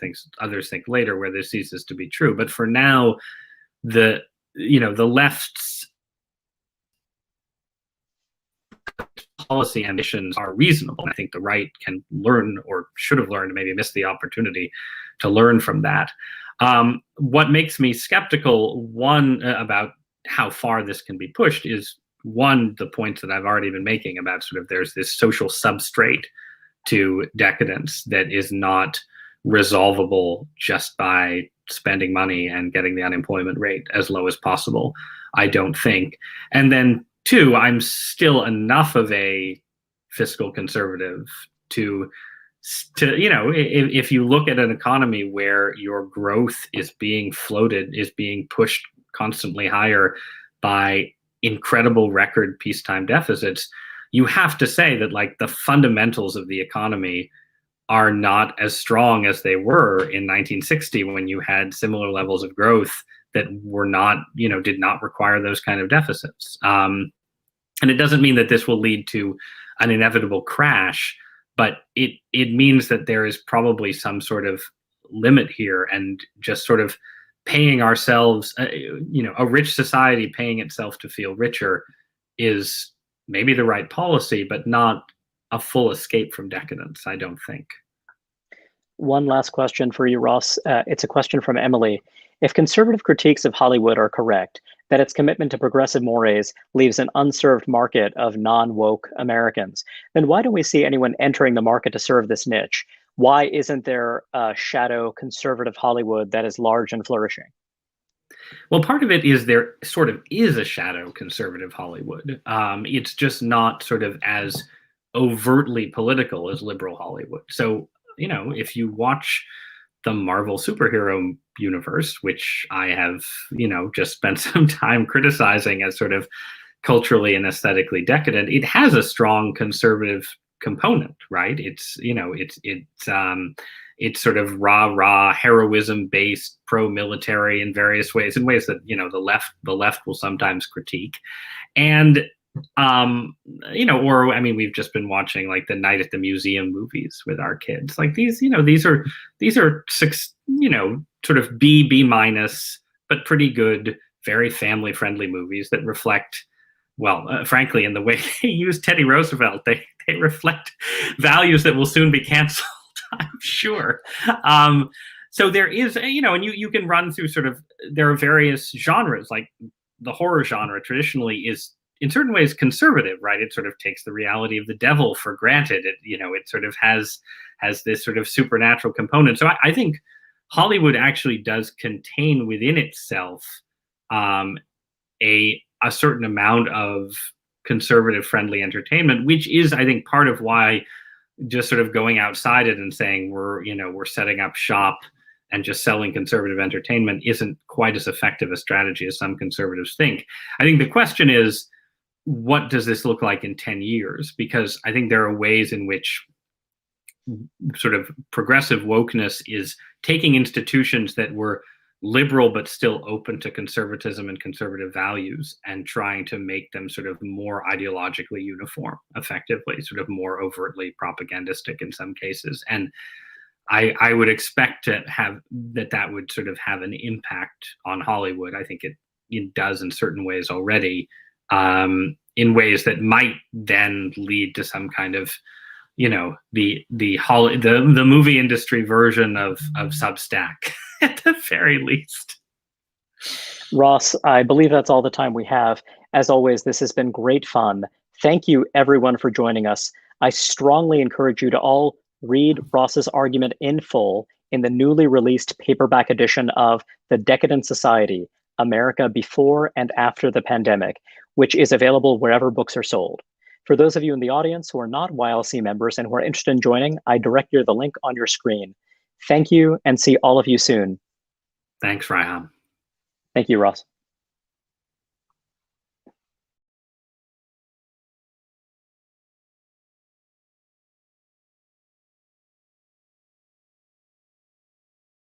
think later, where this ceases to be true. But for now, the left's policy ambitions are reasonable. I think the right can learn, or should have learned, maybe missed the opportunity to learn from that. What makes me skeptical, one, about how far this can be pushed is, one, the points that I've already been making about sort of there's this social substrate to decadence that is not resolvable just by spending money and getting the unemployment rate as low as possible, I don't think. And then two, I'm still enough of a fiscal conservative to you know, if you look at an economy where your growth is being pushed constantly higher by incredible record peacetime deficits, you have to say that like the fundamentals of the economy are not as strong as they were in 1960, when you had similar levels of growth that were not, you know, did not require those kind of deficits. And it doesn't mean that this will lead to an inevitable crash, but it means that there is probably some sort of limit here, and just sort of paying ourselves, you know, a rich society paying itself to feel richer is maybe the right policy, but not a full escape from decadence, I don't think. One last question for you, Ross. It's a question from Emily. If conservative critiques of Hollywood are correct, that its commitment to progressive mores leaves an unserved market of non-woke Americans, then why don't we see anyone entering the market to serve this niche? Why isn't there a shadow conservative Hollywood that is large and flourishing? Well, part of it is there sort of is a shadow conservative Hollywood. It's just not sort of as overtly political as liberal Hollywood. So, you know, if you watch the Marvel superhero universe, which I have, you know, just spent some time criticizing as sort of culturally and aesthetically decadent, it has a strong conservative component, right? It's, you know, it's sort of rah heroism based, pro-military in various ways, in ways that, you know, the left will sometimes critique. And you know, or I mean, we've just been watching like the Night at the Museum movies with our kids. Like these, you know, these are six, you know, sort of B minus, but pretty good, very family friendly movies that reflect, well, frankly, in the way they use Teddy Roosevelt, they reflect values that will soon be canceled, I'm sure. So there is, you know, and you can run through sort of, there are various genres, like the horror genre traditionally is in certain ways conservative, right? It sort of takes the reality of the devil for granted. It, you know, it sort of has this sort of supernatural component. So I think Hollywood actually does contain within itself a certain amount of conservative friendly entertainment, which is, I think, part of why just sort of going outside it and saying we're setting up shop and just selling conservative entertainment isn't quite as effective a strategy as some conservatives think. I think the question is, what does this look like in 10 years? Because I think there are ways in which sort of progressive wokeness is taking institutions that were liberal but still open to conservatism and conservative values, and trying to make them sort of more ideologically uniform, effectively, sort of more overtly propagandistic in some cases. And I would expect to have that would sort of have an impact on Hollywood. I think it does in certain ways already, in ways that might then lead to some kind of, the movie industry version of Substack at the very least. Ross, I believe that's all the time we have. As always, this has been great fun. Thank you, everyone, for joining us. I strongly encourage you to all read Ross's argument in full in the newly released paperback edition of The Decadent Society, America Before and After the Pandemic, which is available wherever books are sold. For those of you in the audience who are not YLC members and who are interested in joining, I direct you to the link on your screen. Thank you, and see all of you soon. Thanks, Reihan. Thank you, Ross.